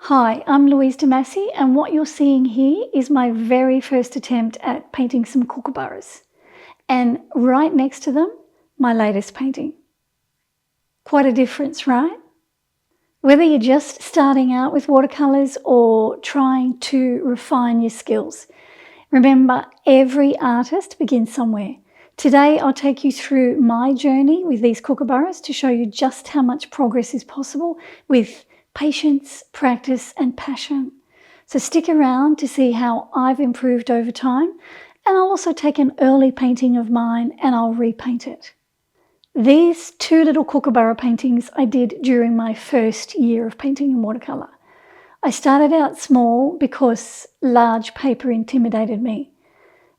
Hi, I'm Louise De Masi, and what you're seeing here is my very first attempt at painting some kookaburras. And right next to them, my latest painting. Quite a difference, right? Whether you're just starting out with watercolours or trying to refine your skills, remember every artist begins somewhere. Today I'll take you through my journey with these kookaburras to show you just how much progress is possible with patience, practice and passion. So stick around to see how I've improved over time, and I'll also take an early painting of mine and I'll repaint it. These two little kookaburra paintings I did during my first year of painting in watercolour. I started out small because large paper intimidated me.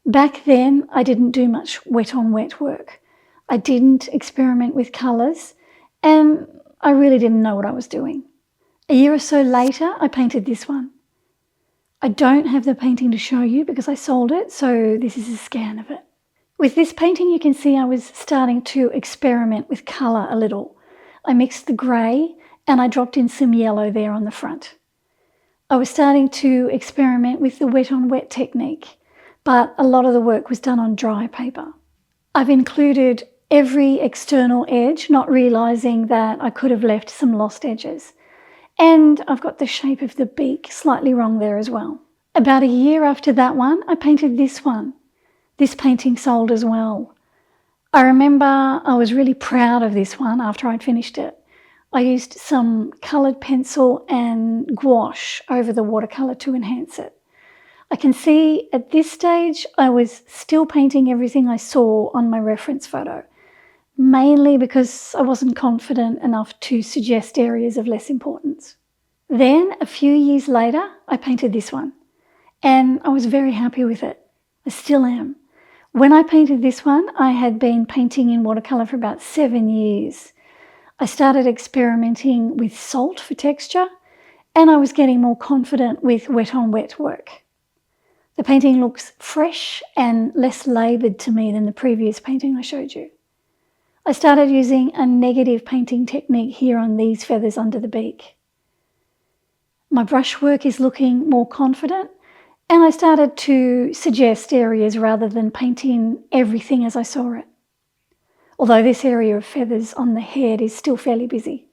Back then I didn't do much wet on wet work. I didn't experiment with colours and I really didn't know what I was doing. A year or so later, I painted this one. I don't have the painting to show you because I sold it, so this is a scan of it. With this painting, you can see I was starting to experiment with colour a little. I mixed the grey and I dropped in some yellow there on the front. I was starting to experiment with the wet on wet technique, but a lot of the work was done on dry paper. I've included every external edge, not realising that I could have left some lost edges. And I've got the shape of the beak slightly wrong there as well. About a year after that one, I painted this one. This painting sold as well. I remember I was really proud of this one after I'd finished it. I used some coloured pencil and gouache over the watercolour to enhance it. I can see at this stage I was still painting everything I saw on my reference photo, mainly because I wasn't confident enough to suggest areas of less importance. Then, a few years later, I painted this one, and I was very happy with it. I still am. When I painted this one, I had been painting in watercolour for about 7 years. I started experimenting with salt for texture, and I was getting more confident with wet on wet work. The painting looks fresh and less laboured to me than the previous painting I showed you. I started using a negative painting technique here on these feathers under the beak. My brushwork is looking more confident, and I started to suggest areas rather than painting everything as I saw it. Although this area of feathers on the head is still fairly busy.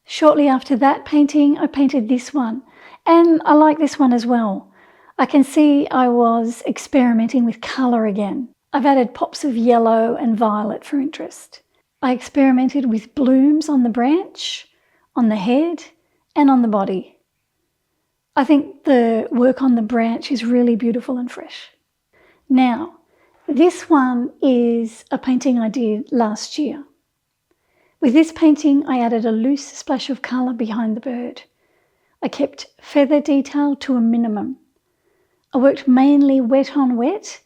Shortly after that painting, I painted this one, and I like this one as well. I can see I was experimenting with colour again. I've added pops of yellow and violet for interest. I experimented with blooms on the branch, on the head, and on the body. I think the work on the branch is really beautiful and fresh. Now, this one is a painting I did last year. With this painting, I added a loose splash of colour behind the bird. I kept feather detail to a minimum. I worked mainly wet on wet,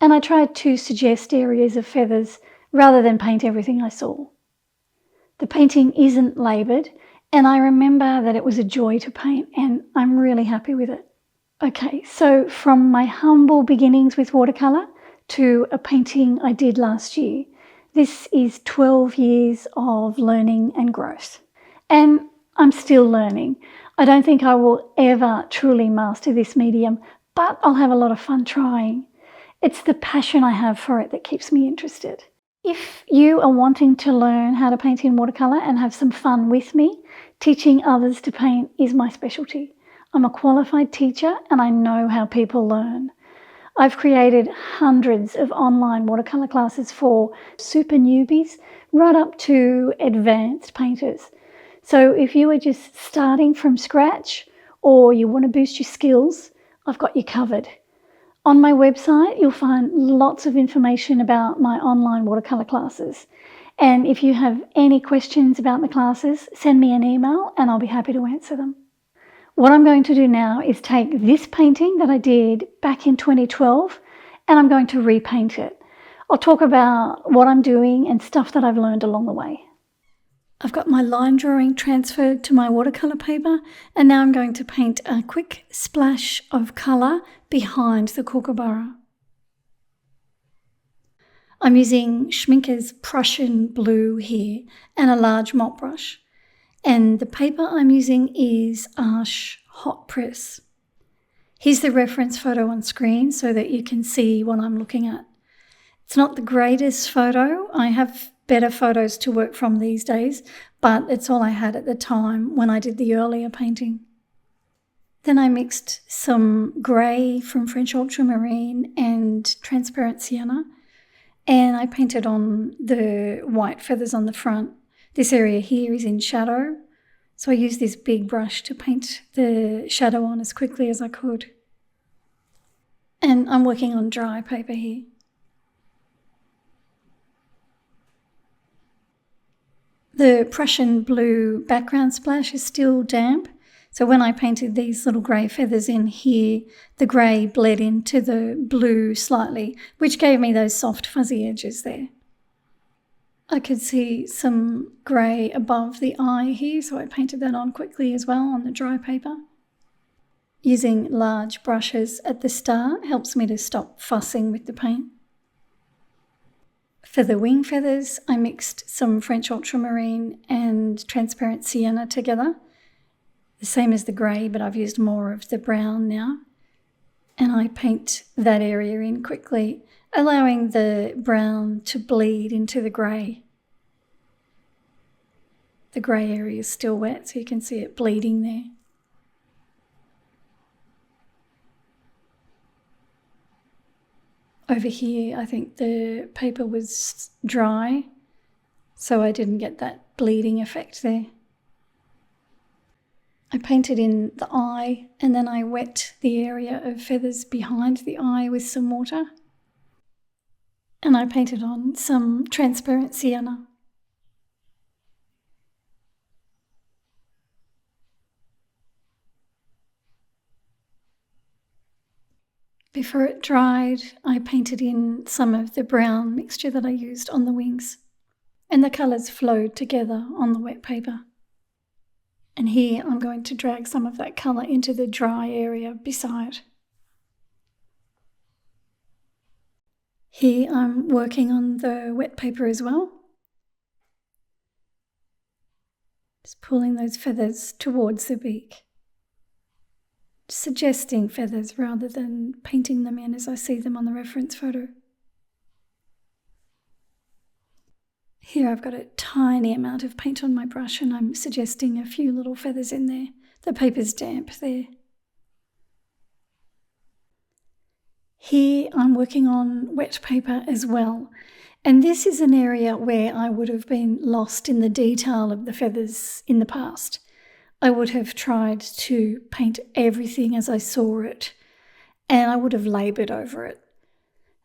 and I tried to suggest areas of feathers rather than paint everything I saw. The painting isn't laboured, and I remember that it was a joy to paint, and I'm really happy with it. Okay, so from my humble beginnings with watercolour to a painting I did last year, this is 12 years of learning and growth. And I'm still learning. I don't think I will ever truly master this medium, but I'll have a lot of fun trying. It's the passion I have for it that keeps me interested. If you are wanting to learn how to paint in watercolour and have some fun with me, teaching others to paint is my specialty. I'm a qualified teacher and I know how people learn. I've created hundreds of online watercolour classes for super newbies right up to advanced painters. So if you are just starting from scratch or you want to boost your skills, I've got you covered. On my website, you'll find lots of information about my online watercolour classes. And if you have any questions about the classes, send me an email and I'll be happy to answer them. What I'm going to do now is take this painting that I did back in 2012 and I'm going to repaint it. I'll talk about what I'm doing and stuff that I've learned along the way. I've got my line drawing transferred to my watercolour paper, and now I'm going to paint a quick splash of colour behind the kookaburra. I'm using Schmincke's Prussian blue here and a large mop brush, and the paper I'm using is Arches hot press. Here's the reference photo on screen so that you can see what I'm looking at. It's not the greatest photo. I have better photos to work from these days, but it's all I had at the time when I did the earlier painting. Then I mixed some grey from French ultramarine and transparent sienna, and I painted on the white feathers on the front. This area here is in shadow, so I used this big brush to paint the shadow on as quickly as I could. And I'm working on dry paper here. The Prussian blue background splash is still damp, so when I painted these little grey feathers in here, the grey bled into the blue slightly, which gave me those soft fuzzy edges there. I could see some grey above the eye here, so I painted that on quickly as well on the dry paper. Using large brushes at the start helps me to stop fussing with the paint. For the wing feathers, I mixed some French ultramarine and transparent sienna together. The same as the grey, but I've used more of the brown now. And I paint that area in quickly, allowing the brown to bleed into the grey. The grey area is still wet, so you can see it bleeding there. Over here, I think the paper was dry, so I didn't get that bleeding effect there. I painted in the eye, and then I wet the area of feathers behind the eye with some water. And I painted on some transparent sienna. Before it dried, I painted in some of the brown mixture that I used on the wings, and the colours flowed together on the wet paper. And here I'm going to drag some of that colour into the dry area beside. Here I'm working on the wet paper as well. Just pulling those feathers towards the beak. Suggesting feathers rather than painting them in as I see them on the reference photo. Here I've got a tiny amount of paint on my brush and I'm suggesting a few little feathers in there. The paper's damp there. Here I'm working on wet paper as well. And this is an area where I would have been lost in the detail of the feathers in the past. I would have tried to paint everything as I saw it, and I would have laboured over it.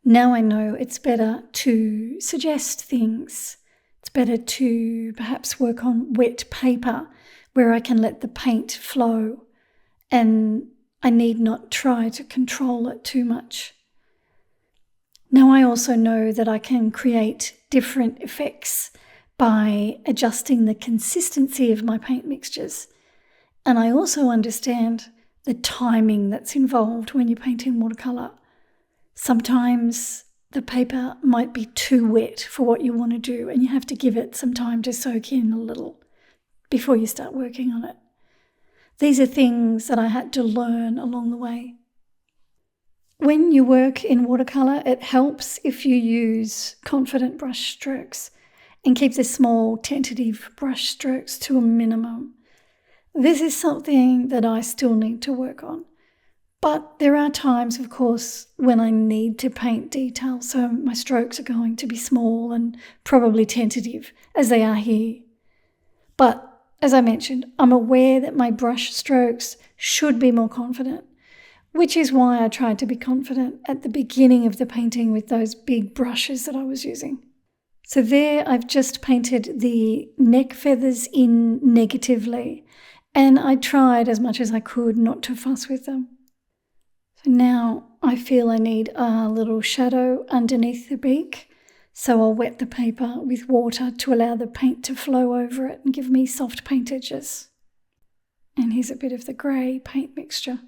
Now I know it's better to suggest things. It's better to perhaps work on wet paper where I can let the paint flow, and I need not try to control it too much. Now I also know that I can create different effects by adjusting the consistency of my paint mixtures. And I also understand the timing that's involved when you paint in watercolour. Sometimes the paper might be too wet for what you want to do, and you have to give it some time to soak in a little before you start working on it. These are things that I had to learn along the way. When you work in watercolour, it helps if you use confident brush strokes and keep the small tentative brush strokes to a minimum. This is something that I still need to work on. But there are times, of course, when I need to paint detail, so my strokes are going to be small and probably tentative, as they are here. But as I mentioned, I'm aware that my brush strokes should be more confident, which is why I tried to be confident at the beginning of the painting with those big brushes that I was using. So there I've just painted the neck feathers in negatively, and I tried as much as I could not to fuss with them. So now I feel I need a little shadow underneath the beak, so I'll wet the paper with water to allow the paint to flow over it and give me soft paint edges. And here's a bit of the grey paint mixture.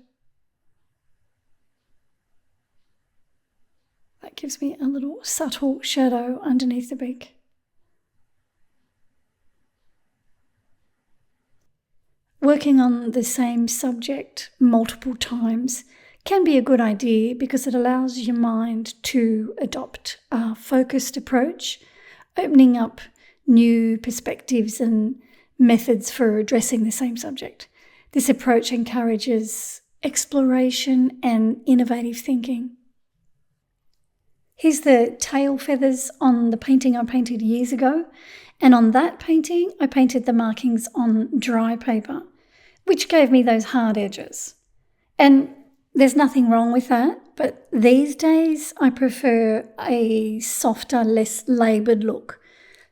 That gives me a little subtle shadow underneath the beak. Working on the same subject multiple times can be a good idea because it allows your mind to adopt a focused approach, opening up new perspectives and methods for addressing the same subject. This approach encourages exploration and innovative thinking. Here's the tail feathers on the painting I painted years ago, and on that painting I painted the markings on dry paper, which gave me those hard edges. And there's nothing wrong with that, but these days I prefer a softer, less laboured look.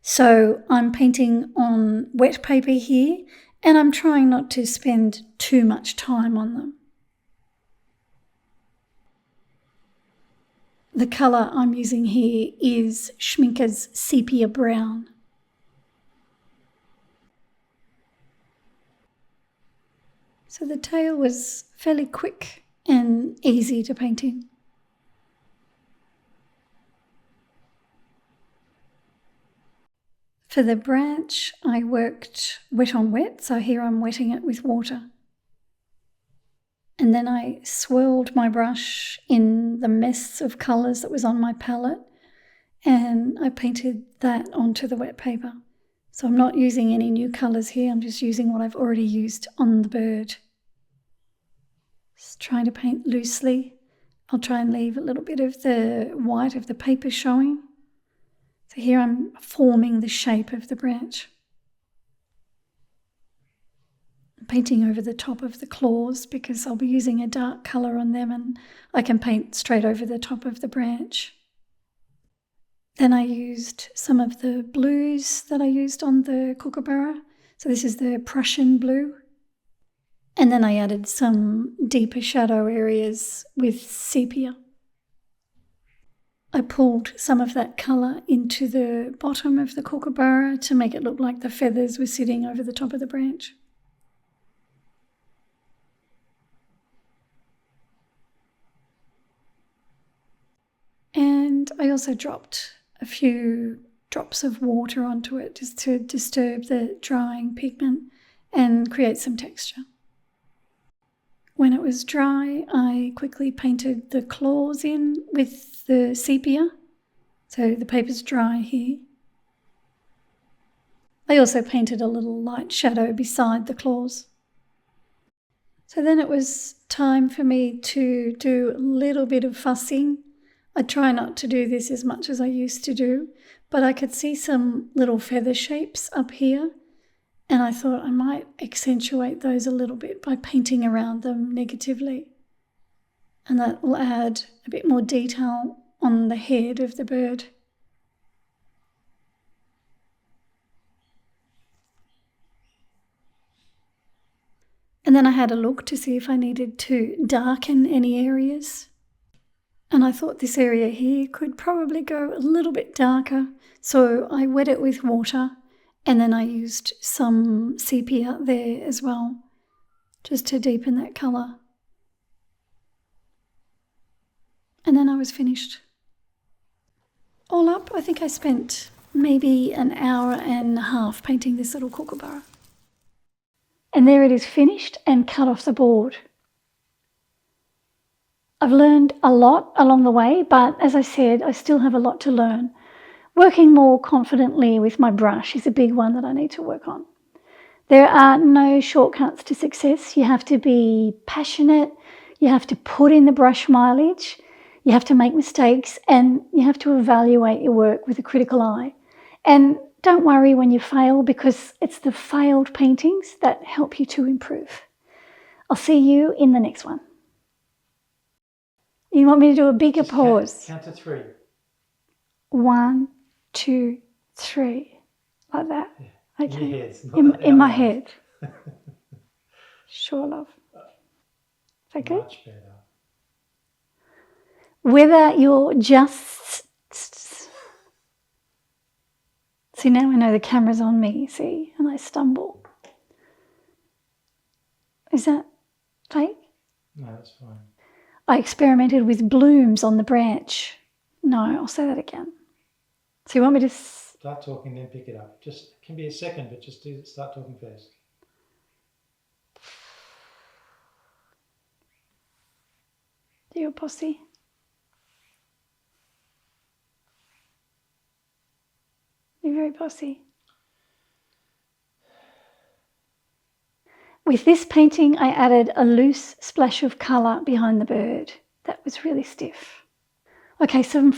So I'm painting on wet paper here, and I'm trying not to spend too much time on them. The colour I'm using here is Schmincke's Sepia Brown. So the tail was fairly quick and easy to paint in. For the branch, I worked wet on wet, so here I'm wetting it with water. And then I swirled my brush in the mess of colours that was on my palette, and I painted that onto the wet paper. So I'm not using any new colours here, I'm just using what I've already used on the bird. Just trying to paint loosely. I'll try and leave a little bit of the white of the paper showing. So here I'm forming the shape of the branch. I'm painting over the top of the claws because I'll be using a dark colour on them, and I can paint straight over the top of the branch. Then I used some of the blues that I used on the Kookaburra. So this is the Prussian blue. And then I added some deeper shadow areas with sepia. I pulled some of that colour into the bottom of the Kookaburra to make it look like the feathers were sitting over the top of the branch. And I also dropped a few drops of water onto it just to disturb the drying pigment and create some texture. When it was dry, I quickly painted the claws in with the sepia, so the paper's dry here. I also painted a little light shadow beside the claws. So then it was time for me to do a little bit of fussing. I try not to do this as much as I used to do, but I could see some little feather shapes up here, and I thought I might accentuate those a little bit by painting around them negatively. And that will add a bit more detail on the head of the bird. And then I had a look to see if I needed to darken any areas. And I thought this area here could probably go a little bit darker. So I wet it with water, and then I used some sepia there as well, just to deepen that colour. And then I was finished. All up, I think I spent maybe an hour and a half painting this little kookaburra. And there it is finished and cut off the board. I've learned a lot along the way, but as I said, I still have a lot to learn. Working more confidently with my brush is a big one that I need to work on. There are no shortcuts to success. You have to be passionate, you have to put in the brush mileage, you have to make mistakes, and you have to evaluate your work with a critical eye. And don't worry when you fail, because it's the failed paintings that help you to improve. I'll see you in the next one. You want me to do a bigger pause? Count to 3. 1, 2, 3. Like that? Yeah. Okay. In your head. In my head. Sure, love. Is that good? Much better. Whether you're just... See, now I know the camera's on me, see? And I stumble. Is that fake? No, that's fine. I experimented with blooms on the branch. No, I'll say that again. So you want me to... Start talking, then pick it up. Just, it can be a second, but just start talking first. You're bossy. You're very bossy. With this painting, I added a loose splash of colour behind the bird. That was really stiff. Okay, so